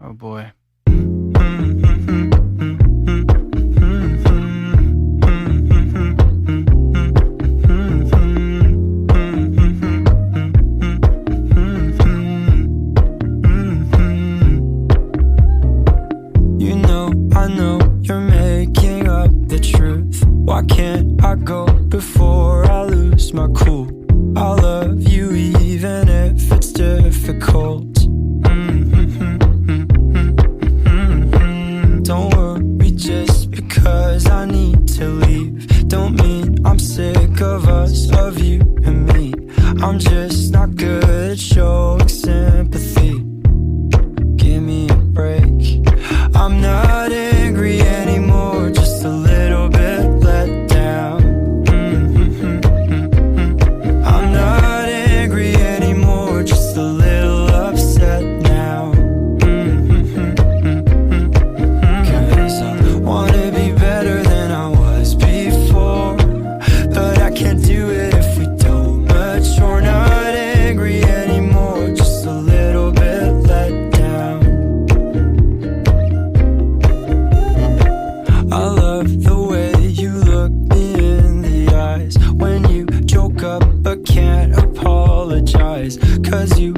Oh boy. You know, I know you're making up the truth. Why can't I go before I lose my cool? I love you even if it's difficult. Don't worry just because I need to leave. Don't mean I'm sick of us, of you and me. I'm just not good at showing sympathy. Give me a break. I'm not angry anymore, just a little bit let down. I'm not angry anymore, just a little upset now. Cause I wanna be better than I was before, but I can't do it if we don't mature. Not angry anymore, just a little bit let down. I love the way you look me in the eyes when you joke up but can't apologize. Cause you